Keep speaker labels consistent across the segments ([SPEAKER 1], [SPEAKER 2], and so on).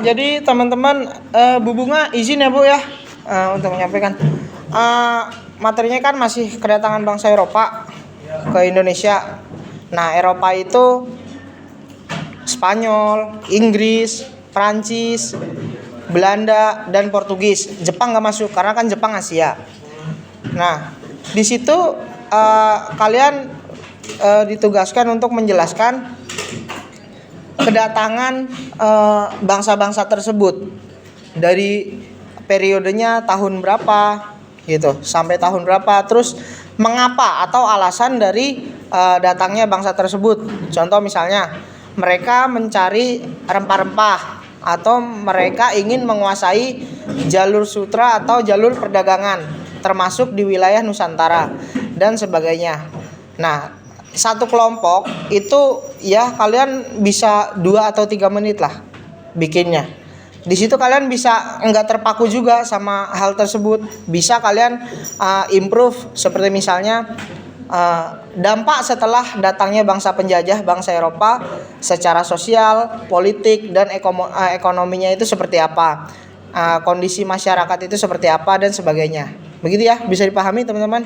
[SPEAKER 1] Jadi teman-teman, Bu Bunga izin ya Bu ya untuk menyampaikan. Materinya kan masih kedatangan bangsa Eropa ke Indonesia. Nah, Eropa itu Spanyol, Inggris, Prancis, Belanda, dan Portugis. Jepang nggak masuk karena kan Jepang Asia. Nah, di situ kalian ditugaskan untuk menjelaskan kedatangan bangsa-bangsa tersebut dari periodenya tahun berapa gitu sampai tahun berapa, terus mengapa atau alasan dari datangnya bangsa tersebut. Contoh misalnya mereka mencari rempah-rempah atau mereka ingin menguasai jalur sutra atau jalur perdagangan termasuk di wilayah Nusantara dan sebagainya. Nah, satu kelompok itu ya kalian bisa 2 atau 3 menit lah bikinnya. Di situ kalian bisa nggak terpaku juga sama hal tersebut. Bisa kalian improve seperti misalnya dampak setelah datangnya bangsa penjajah, bangsa Eropa secara sosial, politik, dan ekonominya itu seperti apa. Kondisi masyarakat itu seperti apa dan sebagainya. Begitu ya, bisa dipahami teman-teman?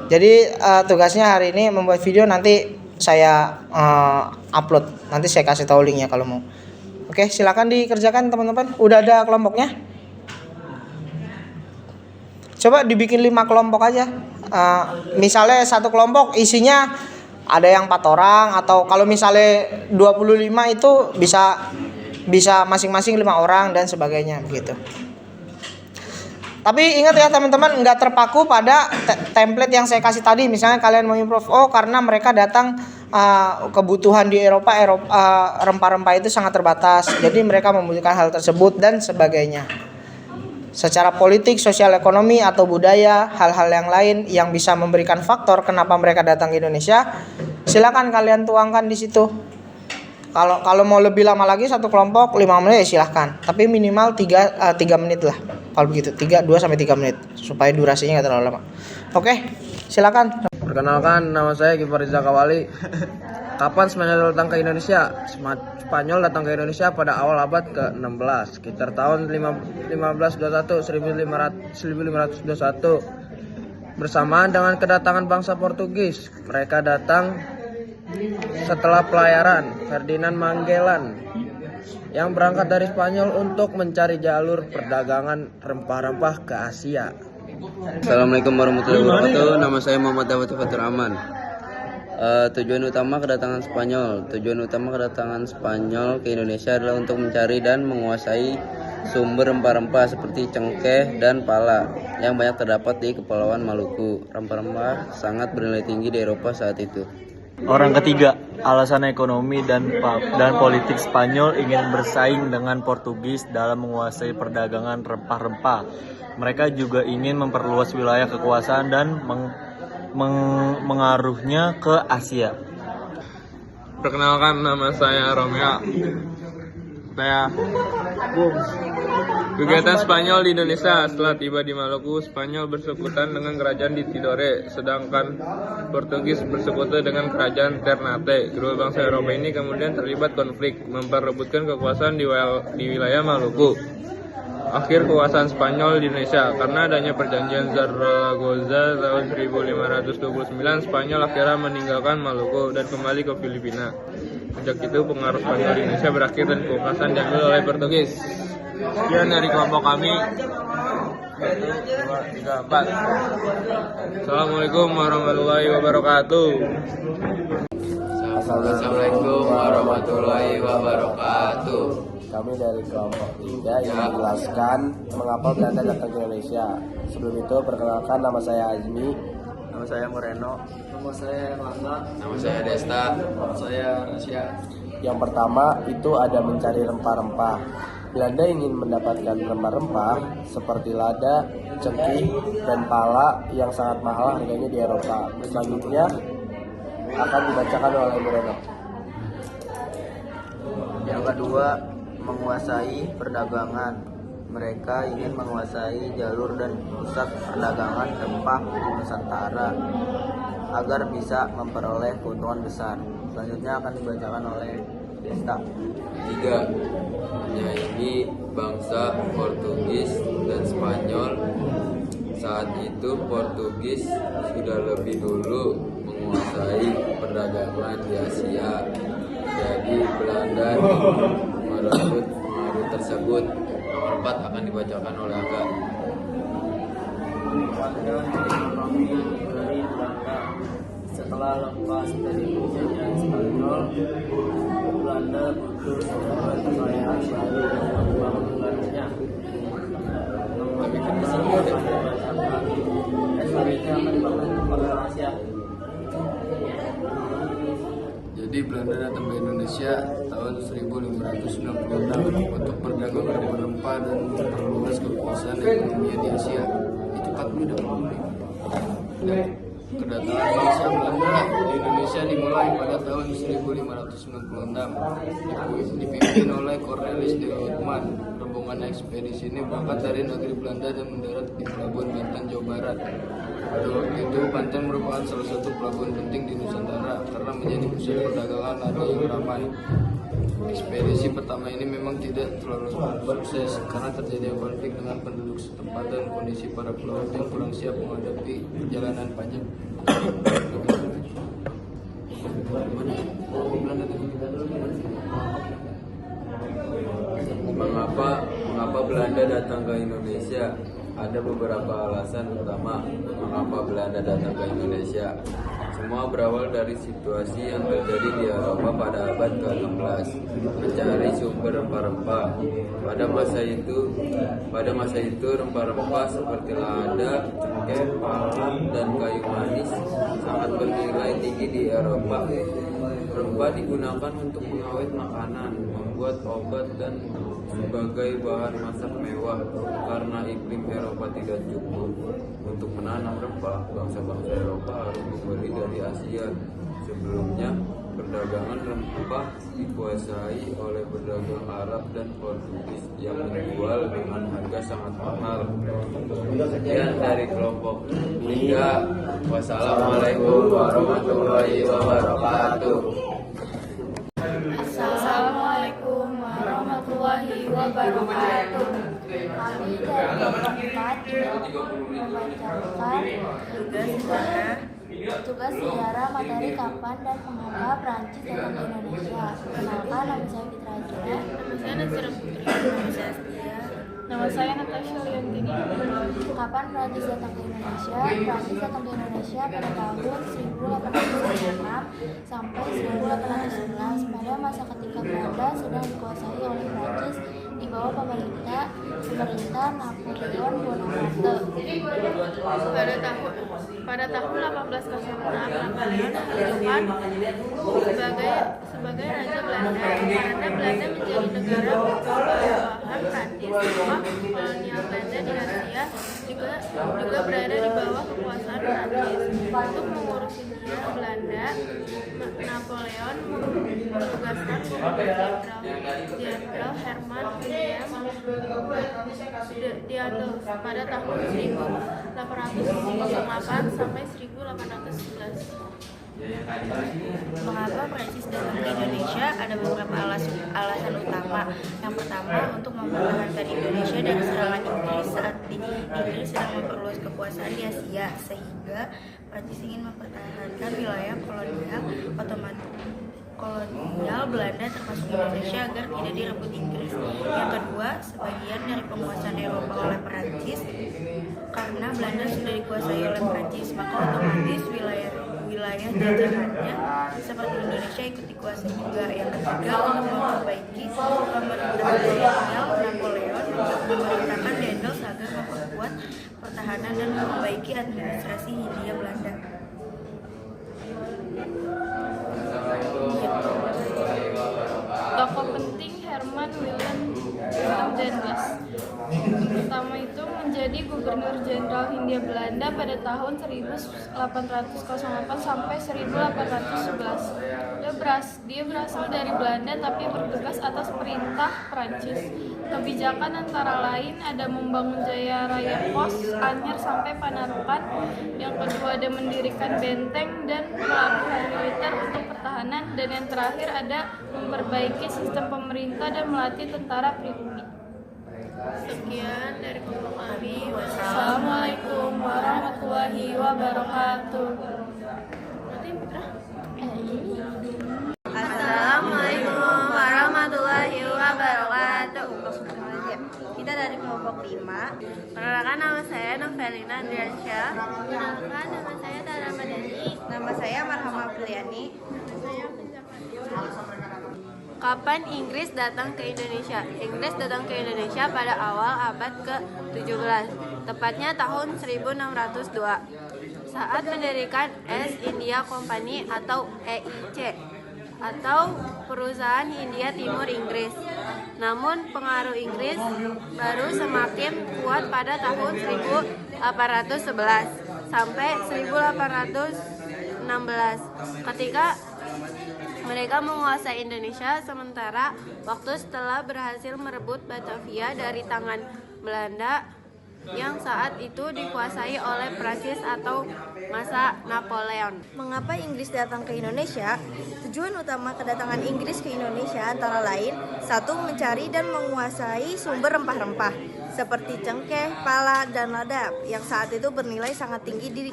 [SPEAKER 1] Jadi tugasnya hari ini membuat video, nanti saya upload. Nanti saya kasih tahu linknya kalau mau. Oke, silakan dikerjakan teman-teman. Udah ada kelompoknya? Coba dibikin 5 kelompok aja. Misalnya satu kelompok isinya ada yang 4 orang, atau kalau misalnya 25 itu bisa masing-masing 5 orang dan sebagainya begitu. Tapi ingat ya teman-teman, nggak terpaku pada template yang saya kasih tadi. Misalnya kalian mau improve, karena mereka datang kebutuhan di Eropa rempah-rempah itu sangat terbatas, jadi mereka membutuhkan hal tersebut dan sebagainya. Secara politik, sosial, ekonomi, atau budaya, hal-hal yang lain yang bisa memberikan faktor kenapa mereka datang ke Indonesia, silakan kalian tuangkan di situ. Kalau mau lebih lama lagi satu kelompok 5 menit ya silahkan. Tapi minimal 3 menit lah. Kalau begitu 2 sampai 3 menit supaya durasinya enggak terlalu lama. Oke, silakan.
[SPEAKER 2] Perkenalkan, nama saya Kibar Riza Kawali. Kapan Spanyol datang ke Indonesia? Spanyol datang ke Indonesia pada awal abad ke-16, sekitar tahun 1521 bersamaan dengan kedatangan bangsa Portugis. Mereka datang setelah pelayaran Ferdinand Magellan yang berangkat dari Spanyol untuk mencari jalur perdagangan rempah-rempah ke Asia.
[SPEAKER 3] Assalamualaikum warahmatullahi wabarakatuh. Nama saya Muhammad Dawud Fatur Rahman. Tujuan utama kedatangan Spanyol ke Indonesia adalah untuk mencari dan menguasai sumber rempah-rempah seperti cengkeh dan pala yang banyak terdapat di Kepulauan Maluku. Rempah-rempah sangat bernilai tinggi di Eropa saat itu.
[SPEAKER 4] Orang ketiga, alasan ekonomi dan politik. Spanyol ingin bersaing dengan Portugis dalam menguasai perdagangan rempah-rempah. Mereka juga ingin memperluas wilayah kekuasaan dan mengaruhnya ke Asia.
[SPEAKER 2] Perkenalkan, nama saya Romeo. Kegiatan Spanyol di Indonesia. Setelah tiba di Maluku, Spanyol bersekutu dengan kerajaan di Tidore, sedangkan Portugis bersekutu dengan kerajaan Ternate. Kedua bangsa Eropa ini kemudian terlibat konflik, memperebutkan kekuasaan di wilayah Maluku. Akhir kekuasaan Spanyol di Indonesia. Karena adanya perjanjian Zaragoza tahun 1529, Spanyol akhirnya meninggalkan Maluku dan kembali ke Filipina. Sejak itu pengaruh Spanyol di Indonesia berakhir dan kekuasaan diambil oleh Portugis. Sekian dari kelompok kami. 1, 2, 3, 4. Assalamualaikum warahmatullahi wabarakatuh.
[SPEAKER 3] Assalamualaikum warahmatullahi wabarakatuh.
[SPEAKER 5] Kami dari kelompok 3 yang menjelaskan mengapa Belanda datang ke Indonesia. Sebelum itu perkenalkan, nama saya Azmi.
[SPEAKER 2] Nama saya Moreno.
[SPEAKER 6] Nama saya Erlangga.
[SPEAKER 3] Nama saya Desta.
[SPEAKER 6] Nama saya Rasya.
[SPEAKER 5] Yang pertama itu ada mencari rempah-rempah. Belanda ingin mendapatkan rempah-rempah seperti lada, cengkih, dan pala yang sangat mahal harganya di Eropa. Selanjutnya akan dibacakan oleh Moreno.
[SPEAKER 6] Yang kedua, menguasai perdagangan. Mereka ingin menguasai jalur dan pusat perdagangan rempah di Nusantara agar bisa memperoleh keuntungan besar. Selanjutnya akan dibacakan oleh
[SPEAKER 3] Tiga, menyaingi bangsa Portugis dan Spanyol. Saat itu Portugis sudah lebih dulu menguasai perdagangan di Asia. Jadi Belanda merebut pengaruh tersebut. Nomor 4 akan dibacakan oleh Angga.
[SPEAKER 5] Dari Belanda setelah lepas dari penjajahan Spanyol, Belanda butuh sebuah kekayaan baru untuk membangunnya. Di sini akan dibacakan SPBT akan dibangun pada Asia.
[SPEAKER 7] Jadi Belanda datang ke Indonesia tahun 1596 untuk berdagang rempah-rempah dan memperluas kekuasaan ekonomi di Asia. Itu 40 dan kedatangan bangsa Belanda di Indonesia dimulai pada tahun 1596 dipimpin oleh Cornelis de Houtman. Rombongan ekspedisi ini berangkat dari negeri Belanda dan mendarat di Pelabuhan Banten, Jawa Barat. Pada waktu itu Banten merupakan salah satu pelabuhan penting di Nusantara karena menjadi pusat perdagangan lada yang ramai. Ekspedisi pertama ini memang tidak terlalu sukses karena terjadi konflik dengan penduduk setempat dan kondisi para pelaut yang kurang siap menghadapi perjalanan panjang.
[SPEAKER 3] Mengapa Belanda datang ke Indonesia? Ada beberapa alasan utama mengapa Belanda datang ke Indonesia. Semua berawal dari situasi yang terjadi di Eropa pada abad ke-16, mencari sumber rempah-rempah. Pada masa itu rempah-rempah seperti lada, cengkeh, pala, dan kayu manis sangat bernilai tinggi di Eropa. Rempah digunakan untuk mengawet makanan, membuat obat, dan sebagai bahan masak mewah. Karena iklim Eropa tidak cukup untuk menanam rempah, bangsa-bangsa Eropa harus membeli dari Asia. Sebelumnya, perdagangan rempah dikuasai oleh pedagang Arab dan Portugis yang menjual dengan harga sangat mahal. Sekian dari kelompok 3. Wassalamualaikum warahmatullahi wabarakatuh.
[SPEAKER 8] Assalamualaikum warahmatullahi wabarakatuh. Kami dari kelompok 4 membacakan tugas sejarah materi kapan dan mengapa Prancis datang ke Indonesia. Perkenalkan, nama saya Fitra Azra.
[SPEAKER 9] Nama saya Nazira Putri. Nama saya Astia. Nama saya Natasha Liantini.
[SPEAKER 8] Kapan Prancis datang ke Indonesia? Prancis datang ke Indonesia pada tahun 1896 sampai 1811. Pada masa ketika Belanda sedang dikuasai oleh Prancis di bawah pemerintah Napoleon Bonaparte.
[SPEAKER 9] Pada tahun 1806, Napoleon dihidupkan sebagai Raja Belanda. Karena Belanda menjadi negara bawahan Prancis, maka kolonial Belanda di Asia juga berada di bawah kekuasaan Prancis. Untuk mengurus Hindia Belanda, Napoleon menugaskan Jenderal Herman William Diandels pada tahun 1808 sampai 1811.
[SPEAKER 10] Mengapa Prancis datang ke Indonesia? Ada beberapa alasan utama. Yang pertama, untuk mempertahankan Indonesia dari serangan Inggris saat Inggris sedang memperluas kekuasaan di Asia, sehingga Prancis ingin mempertahankan wilayah kolonial Belanda termasuk Indonesia agar tidak direbut Inggris. Yang kedua, sebagian dari penguasaan Eropa oleh Prancis. Karena Belanda sudah dikuasai oleh Prancis, maka otomatis wilayah jajahannya seperti Indonesia ikut dikuasai juga. Yang ketiga, untuk memperbaiki pemerintahan kolonial, Napoleon memerintahkan Daendels agar memperkuat pertahanan dan memperbaiki administrasi Hindia Belanda.
[SPEAKER 9] Tokoh penting Herman Willem Daendels. Pertama itu menjadi menjadi Gubernur Jenderal Hindia Belanda pada tahun 1808 sampai 1811. Dia berasal dari Belanda tapi bertugas atas perintah Prancis. Kebijakan antara lain ada membangun Jaya Raya Pos, Anyer sampai Panarukan. Yang kedua ada mendirikan benteng dan pelabuhan militer untuk pertahanan. Dan yang terakhir ada memperbaiki sistem pemerintah dan melatih tentara pribumi.
[SPEAKER 10] Sekian dari kelompok kami.
[SPEAKER 9] Assalamualaikum warahmatullahi wabarakatuh.
[SPEAKER 10] Assalamualaikum warahmatullahi wabarakatuh. Kita dari kelompok 5. Perkenalkan, nama saya Novelina Andriansyah.
[SPEAKER 8] Perkenalkan, nama saya Tara Madani.
[SPEAKER 10] Nama saya Marhama Apriliani. Kapan Inggris datang ke Indonesia? Inggris datang ke Indonesia pada awal abad ke-17, tepatnya tahun 1602, saat mendirikan East India Company atau EIC, atau Perusahaan Hindia Timur Inggris. Namun pengaruh Inggris baru semakin kuat pada tahun 1811 sampai 1816 ketika mereka menguasai Indonesia sementara waktu setelah berhasil merebut Batavia dari tangan Belanda yang saat itu dikuasai oleh Prancis atau masa Napoleon.
[SPEAKER 11] Mengapa Inggris datang ke Indonesia? Tujuan utama kedatangan Inggris ke Indonesia antara lain: 1. Mencari dan menguasai sumber rempah-rempah seperti cengkeh, pala, dan lada yang saat itu bernilai sangat tinggi di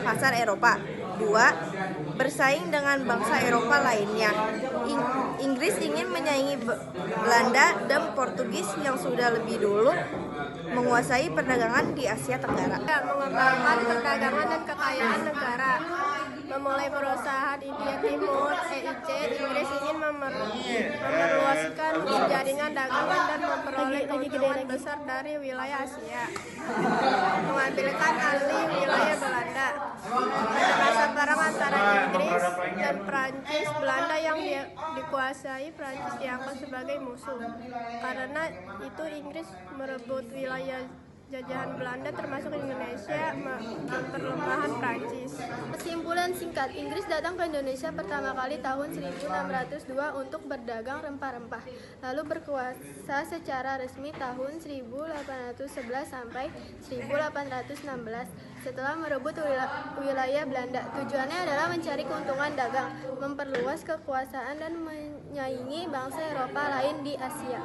[SPEAKER 11] pasar Eropa. 2. Bersaing dengan bangsa Eropa lainnya. Inggris ingin menyaingi Belanda dan Portugis yang sudah lebih dulu menguasai perdagangan di Asia Tenggara.
[SPEAKER 9] Mengembangkan perdagangan dan kekayaan negara. Memulai perusahaan India Timur (EIC), Inggris ingin meluaskan jaringan dagangan dan memperoleh keuntungan besar dari wilayah Asia. Mengambilkan alih wilayah Belanda. Pada masa perang antara Inggris dan Prancis, Belanda yang dikuasai Prancis dianggap sebagai musuh. Karena itu Inggris merebut wilayah jajahan Belanda termasuk Indonesia, perlembahan Prancis. Kesimpulan singkat, Inggris datang ke Indonesia pertama kali tahun 1602 untuk berdagang rempah-rempah, lalu berkuasa secara resmi tahun 1811 sampai 1816 setelah merebut wilayah Belanda. Tujuannya adalah mencari keuntungan dagang, memperluas kekuasaan dan menyaingi bangsa Eropa lain di Asia.